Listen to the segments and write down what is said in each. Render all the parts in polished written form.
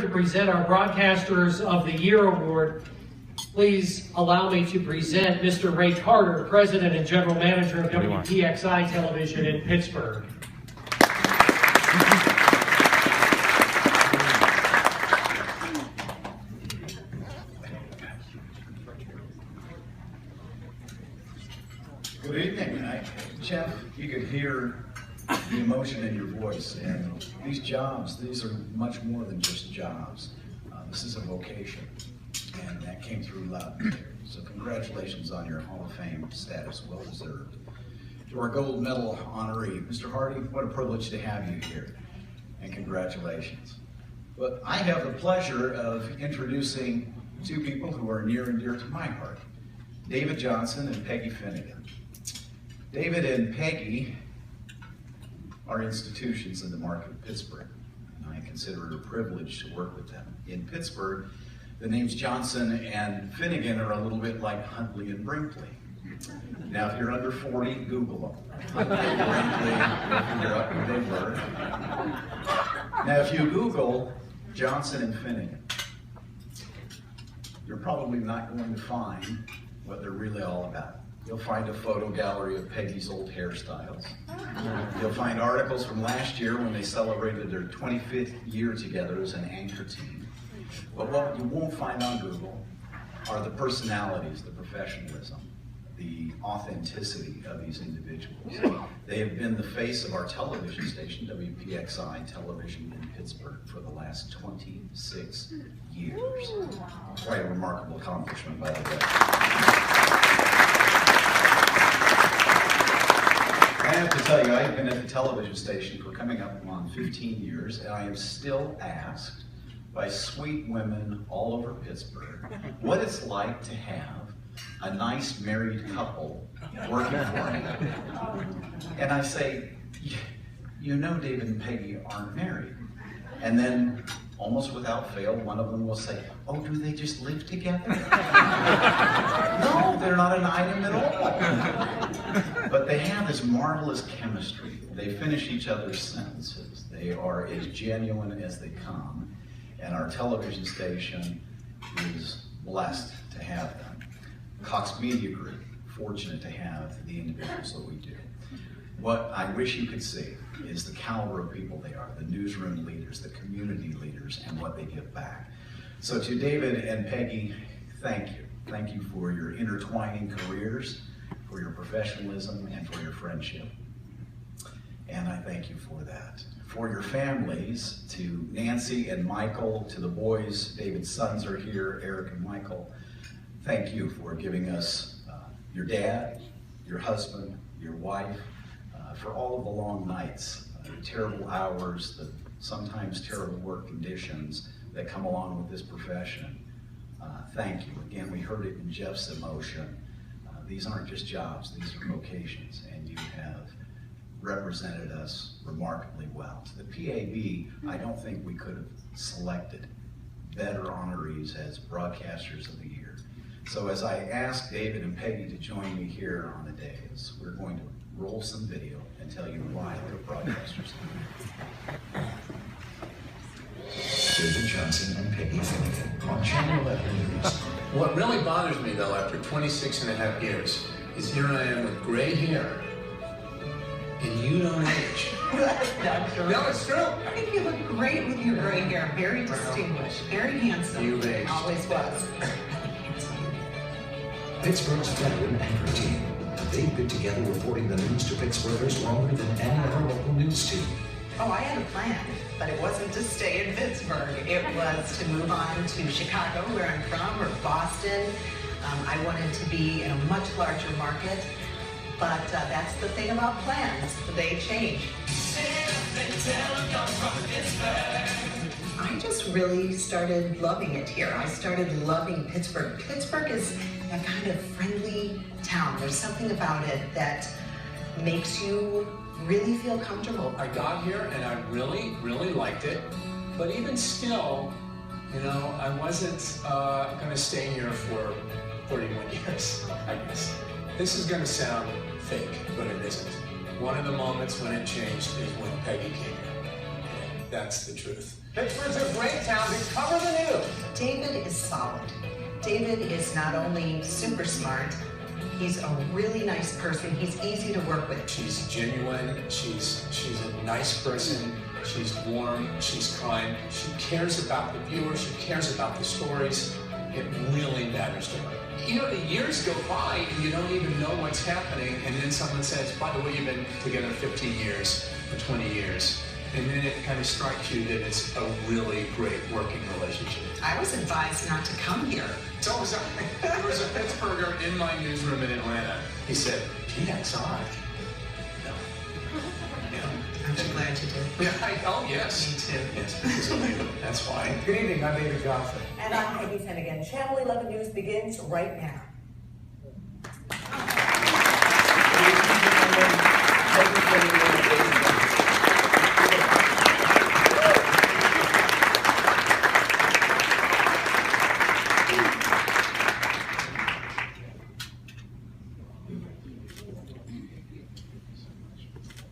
to present our Broadcasters of the Year Award, please allow me to present Mr. Ray Carter, President and General Manager of WPXI Television in Pittsburgh. Good evening. Jeff, you could hear the emotion in your voice, and these jobs, these are much more than just jobs. This is a vocation, and that came through loud and clear. So congratulations on your Hall of Fame status, well deserved. To our gold medal honoree, Mr. Hardy, what a privilege to have you here, and congratulations. But I have the pleasure of introducing two people who are near and dear to my heart, David Johnson and Peggy Finnegan. David and Peggy are institutions in the market of Pittsburgh, and I consider it a privilege to work with them. In Pittsburgh, the names Johnson and Finnegan are a little bit like Huntley and Brinkley. Now, if you're under 40, Google them. Huntley and Brinkley, you'll figure out who they were. Now, if you Google Johnson and Finnegan, you're probably not going to find what they're really all about. You'll find a photo gallery of Peggy's old hairstyles. You'll find articles from last year when they celebrated their 25th year together as an anchor team. But what you won't find on Google are the personalities, the professionalism, the authenticity of these individuals. They have been the face of our television station, WPXI Television in Pittsburgh, for the last 26 years. Quite a remarkable accomplishment, by the way. I have to tell you, I've been at the television station for coming up on 15 years, and I am still asked by sweet women all over Pittsburgh what it's like to have a nice married couple working for me. And I say, you know David and Peggy aren't married. And then, almost without fail, one of them will say, oh, do they just live together? No, they're not an item at all. But they have this marvelous chemistry. They finish each other's sentences. They are as genuine as they come. And our television station is blessed to have them. Cox Media Group, fortunate to have the individuals that we do. What I wish you could see is the caliber of people they are, the newsroom leaders, the community leaders, and what they give back. So to David and Peggy, thank you. Thank you for your intertwining careers, for your professionalism, and for your friendship. And I thank you for that. For your families, to Nancy and Michael, to the boys, David's sons are here, Eric and Michael, thank you for giving us your dad, your husband, your wife, for all of the long nights, the terrible hours, the sometimes terrible work conditions that come along with this profession. Thank you. Again, we heard it in Jeff's emotion. These aren't just jobs, these are vocations, and you have represented us remarkably well. To the PAB, I don't think we could have selected better honorees as Broadcasters of the Year. So as I ask David and Peggy to join me here on the dais, we're going to roll some video and tell you why they're Broadcasters of the Year. David Johnson and Peggy Finnegan on Channel 11 News. What really bothers me, though, after 26.5 years, is here I am with gray hair, and you don't age. That's true. No, it's true. I think you look great with your gray hair. Very distinguished. Very handsome. You've aged. Always was. Pittsburgh's veteran anchor team. They've been together reporting the news to Pittsburghers longer than any other local news team. Oh, I had a plan, but it wasn't to stay in Pittsburgh. It was to move on to Chicago, where I'm from, or Boston. I wanted to be in a much larger market, but that's the thing about plans. They change. I just really started loving it here. I started loving Pittsburgh. Pittsburgh is a kind of friendly town. There's something about it that makes you really feel comfortable. I got here and I really, really liked it. But even still, you know, I wasn't going to stay here for 31 years, I guess. This is going to sound fake, but it isn't. One of the moments when it changed is when Peggy came here. And that's the truth. Pittsburgh's a great town because is solid. David is not only super smart, he's a really nice person. He's easy to work with. She's genuine, she's a nice person, she's warm, she's kind, she cares about the viewer, she cares about the stories. It really matters to her. You know, the years go by and you don't even know what's happening, and then someone says, by the way, you've been together 15 years or 20 years. And then it kind of strikes you that it's a really great working relationship. I was advised not to come here. So there was a Pittsburgher in my newsroom in Atlanta. He said, PXI. No. Yeah. Aren't you glad you did? Yeah, oh yes. Me too. Yes, because of you. That's why. Good evening, I'm David Johnson. And I'm Peggy Finnegan. Channel 11 News begins right now.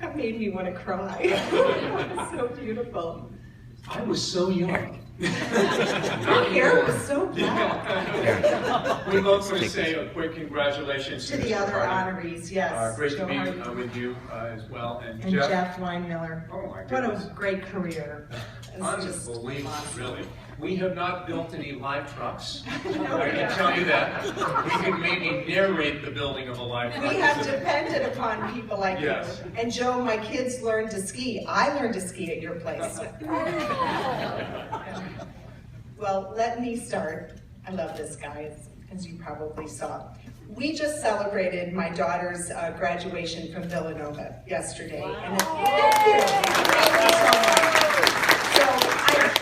That made me want to cry. So beautiful. I was so young. Your hair was so black. We both want to say a quick congratulations To the Mr. other Hardy. honorees, yes. Great to Joe be Hardy. with you as well. And And Jeff Weinmiller. Oh my What goodness. a great career. It's just Unbelievable, awesome. really. We have not built any live trucks. No, I we can tell you that. We can maybe narrate the building of a live truck. We have depended upon people like Yes. you. And Joe, my kids learned to ski. I learned to ski at your place. Well, let me start. I love this, guys, as you probably saw. We just celebrated my daughter's graduation from Villanova yesterday. And thank you. Thank you so much. So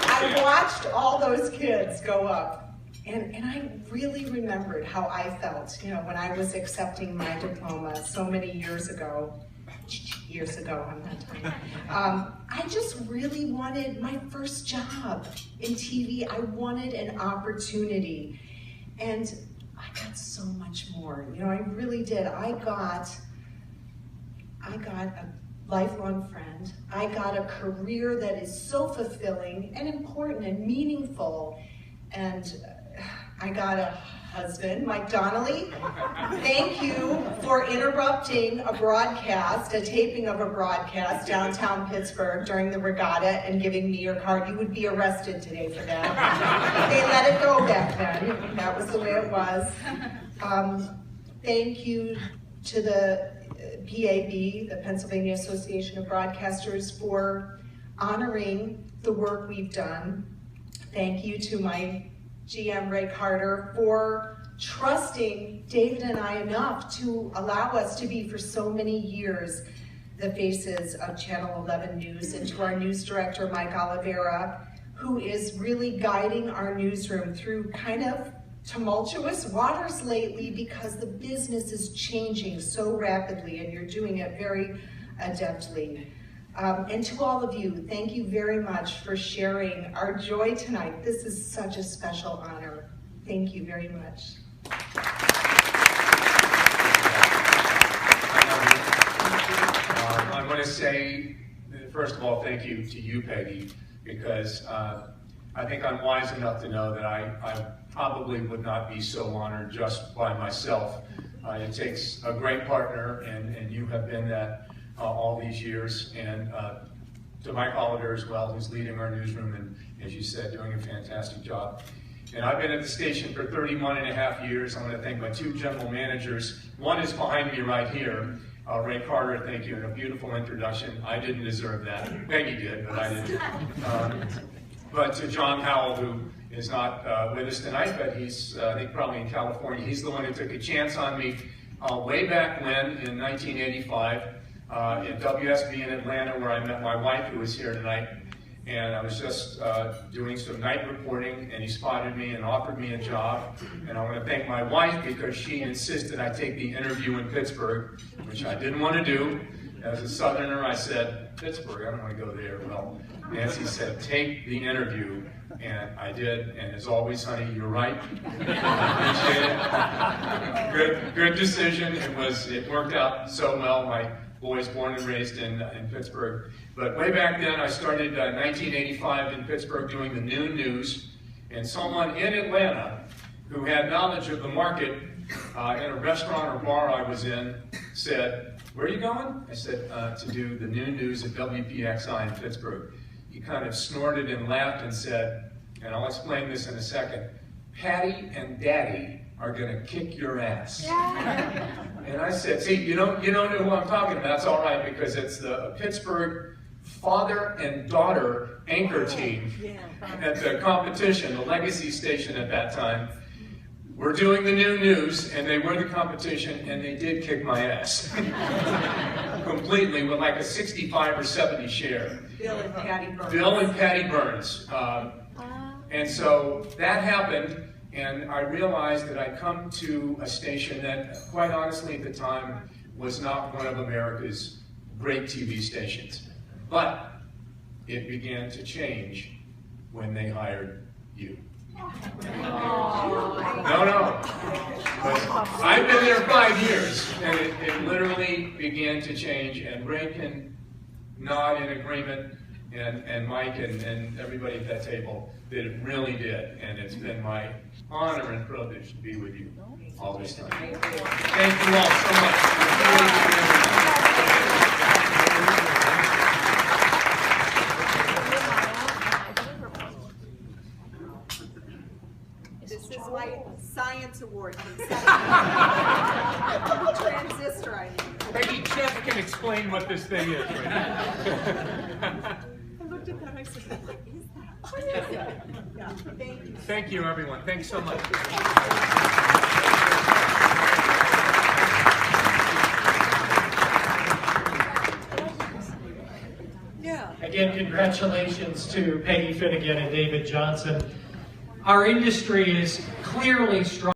I watched all those kids go up, and I really remembered how I felt, you know, when I was accepting my diploma so many years ago. I'm not telling. I just really wanted my first job in TV. I wanted an opportunity, and I got so much more. You know, I really did. I got a lifelong friend. I got a career that is so fulfilling and important and meaningful, and I got a husband, Mike Donnelly. Thank you for interrupting a broadcast, a taping of a broadcast downtown Pittsburgh during the regatta and giving me your card. You would be arrested today for that. They let it go back then. That was the way it was. Thank you to the PAB, the Pennsylvania Association of Broadcasters, for honoring the work we've done. Thank you to my GM Ray Carter for trusting David and I enough to allow us to be for so many years the faces of Channel 11 News, and to our news director Mike Oliveira, who is really guiding our newsroom through kind of tumultuous waters lately because the business is changing so rapidly, and you're doing it very adeptly. And to all of you, thank you very much for sharing our joy tonight. This is such a special honor. Thank you very much. I want to say, first of all, thank you to you, Peggy, because I think I'm wise enough to know that I probably would not be so honored just by myself. It takes a great partner, and you have been that all these years, and to Mike Oliver as well, who's leading our newsroom and, as you said, doing a fantastic job. And I've been at the station for 31.5 years. I want to thank my two general managers. One is behind me right here. Ray Carter, thank you, and a beautiful introduction. I didn't deserve that. Peggy did, but I didn't. But to John Howell, who is not with us tonight, but he's, I think, probably in California. He's the one who took a chance on me way back when, in 1985. In WSB in Atlanta, where I met my wife, who is here tonight, and I was just doing some night reporting, and he spotted me and offered me a job. And I want to thank my wife because she insisted I take the interview in Pittsburgh, which I didn't want to do. As a Southerner, I said, Pittsburgh, I don't want to go there. Well, Nancy said, take the interview, and I did. And as always, honey, you're right. I appreciate it. Good decision. It worked out so well. My boys born and raised in Pittsburgh. But way back then, I started 1985 in Pittsburgh doing the noon news. And someone in Atlanta who had knowledge of the market in a restaurant or bar I was in said, "Where are you going?" I said, "To do the noon news at WPXI in Pittsburgh." He kind of snorted and laughed and said, and I'll explain this in a second, "Patty and Daddy are gonna kick your ass." And I said, "See, you don't know who I'm talking about. That's all right, because it's the Pittsburgh father and daughter anchor team at the competition, the Legacy station at that time. We're doing the new news, and they were the competition, and they did kick my ass completely with like a 65 or 70 share. Bill and Patty Burns. Bill and Patty Burns. And so that happened, and I realized that I'd come to a station that, quite honestly, at the time, was not one of America's great TV stations. But it began to change when they hired you. No. But I've been there 5 years, and it literally began to change, and Ray can nod in agreement, and Mike and everybody at that table, that it really did. And it's been my honor and privilege to be with you all this time. Thank you all so much. This is my science award. Transistor, I mean. Peggy, Jeff can explain what this thing is right now. I looked at that and I said, what is that? What is it? Yeah, thank you. Thank you, everyone. Thanks so much. Yeah. Again, congratulations to Peggy Finnegan and David Johnson. Our industry is clearly strong.